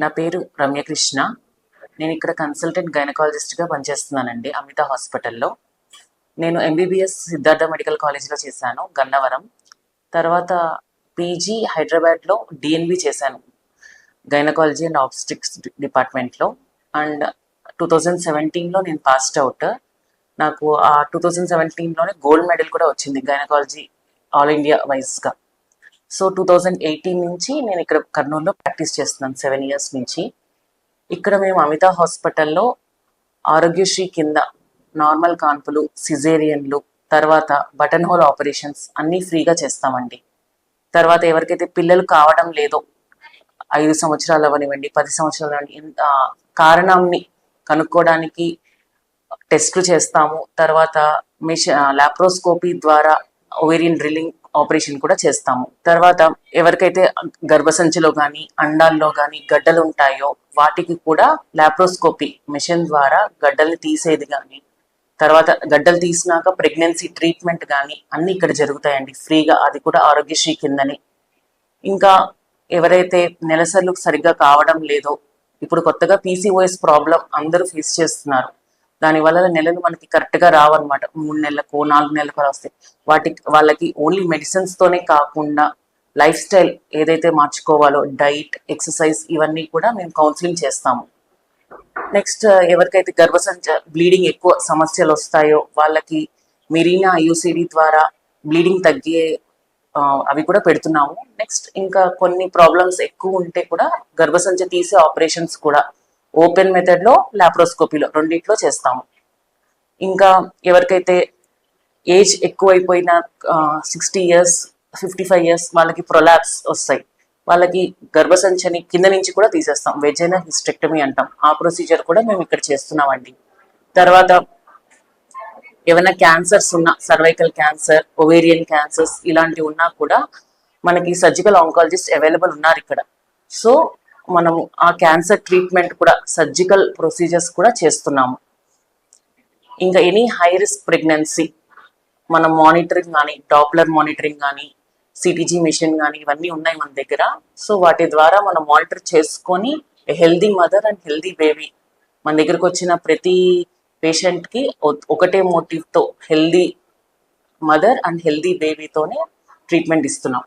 నా పేరు రమ్యకృష్ణ. నేను ఇక్కడ కన్సల్టెంట్ గైనకాలజిస్ట్గా పనిచేస్తున్నానండి అమిత హాస్పిటల్లో. నేను ఎంబీబీఎస్ సిద్ధార్థ మెడికల్ కాలేజ్లో చేశాను గన్నవరం. తర్వాత పీజీ హైదరాబాద్లో డిఎన్బి చేశాను గైనకాలజీ అండ్ ఆబ్స్టిక్స్ డిపార్ట్మెంట్లో. అండ్ 2017లో నేను పాస్డ్ అవుట్. నాకు ఆ 2017లోనే గోల్డ్ మెడల్ కూడా వచ్చింది గైనకాలజీ ఆల్ ఇండియా వైజ్గా. సో 2018 నుంచి నేను ఇక్కడ కర్నూలులో ప్రాక్టీస్ చేస్తున్నాను 7 years నుంచి. ఇక్కడ మేము అమిత హాస్పిటల్లో ఆరోగ్యశ్రీ కింద నార్మల్ కాన్పులు, సిజేరియన్లు, తర్వాత బటన్ హోల్ ఆపరేషన్స్ అన్నీ ఫ్రీగా చేస్తామండి. తర్వాత ఎవరికైతే పిల్లలు కావడం లేదో 5 సంవత్సరాలు అవనివ్వండి, 10 సంవత్సరాలు అవనివ్వండి, కారణాన్ని కనుక్కోవడానికి టెస్టులు చేస్తాము. తర్వాత లాప్రోస్కోపీ ద్వారా ఓవేరియన్ డ్రిల్లింగ్ ఆపరేషన్ కూడా చేస్తాము. తర్వాత ఎవరికైతే గర్భసంచిలో కానీ అండాల్లో కానీ గడ్డలు ఉంటాయో వాటికి కూడా లాప్రోస్కోపీ మిషన్ ద్వారా గడ్డల్ని తీసేది కానీ, తర్వాత గడ్డలు తీసినాక ప్రెగ్నెన్సీ ట్రీట్మెంట్ కానీ అన్నీ ఇక్కడ జరుగుతాయండి ఫ్రీగా, అది కూడా ఆరోగ్యశ్రీ కిందని. ఇంకా ఎవరైతే నెలసర్లు సరిగ్గా కావడం లేదో, ఇప్పుడు కొత్తగా పీసీఓఎస్ ప్రాబ్లం అందరూ ఫేస్ చేస్తున్నారు. దానివల్ల నెలలు మనకి కరెక్ట్గా రావన్నమాట. 3 నెలలకు 4 నెలలకు వస్తాయి. వాళ్ళకి ఓన్లీ మెడిసిన్స్తోనే కాకుండా లైఫ్ స్టైల్ ఏదైతే మార్చుకోవాలో, డైట్, ఎక్సర్సైజ్, ఇవన్నీ కూడా మేము కౌన్సిలింగ్ చేస్తాము. నెక్స్ట్ ఎవరికైతే గర్భసంచ బ్లీడింగ్ ఎక్కువ సమస్యలు వస్తాయో వాళ్ళకి మెరీనా ఐయుసిడి ద్వారా బ్లీడింగ్ తగ్గే అవి కూడా పెడుతున్నాము. నెక్స్ట్ ఇంకా కొన్ని ప్రాబ్లమ్స్ ఎక్కువ ఉంటే కూడా గర్భసంచ తీసే ఆపరేషన్స్ కూడా ఓపెన్ మెథడ్లో, లాప్రోస్కోపీలో రెండిట్లో చేస్తాము. ఇంకా ఎవరికైతే ఏజ్ ఎక్కువైపోయిన 60 years 55 years వాళ్ళకి ప్రొలాప్స్ వస్తాయి, వాళ్ళకి గర్భసంచని కింద నుంచి కూడా తీసేస్తాం, వెజైనల్ హిస్టెక్టమీ అంటాం. ఆ ప్రొసీజర్ కూడా మేము ఇక్కడ చేస్తున్నామండి. తర్వాత ఏమైనా క్యాన్సర్స్ ఉన్నా, సర్వైకల్ క్యాన్సర్, ఒవేరియన్ క్యాన్సర్స్ ఇలాంటివి ఉన్నా కూడా మనకి సర్జికల్ ఆంకాలజిస్ట్ అవైలబుల్ ఉన్నారు ఇక్కడ. సో మనము ఆ క్యాన్సర్ ట్రీట్మెంట్ కూడా, సర్జికల్ ప్రొసీజర్స్ కూడా చేస్తున్నాము. ఇంకా ఎనీ హై రిస్క్ ప్రెగ్నెన్సీ మనం మానిటరింగ్ కానీ, డాప్లర్ మానిటరింగ్ కానీ, సిటీజీ మెషిన్ కానీ ఇవన్నీ ఉన్నాయి మన దగ్గర. సో వాటి ద్వారా మనం మానిటర్ చేసుకొని healthy mother and healthy baby, మన దగ్గరకు వచ్చిన ప్రతి పేషెంట్కి ఒకటే మోటివ్తో హెల్దీ మదర్ అండ్ హెల్దీ బేబీతోనే ట్రీట్మెంట్ ఇస్తున్నాం.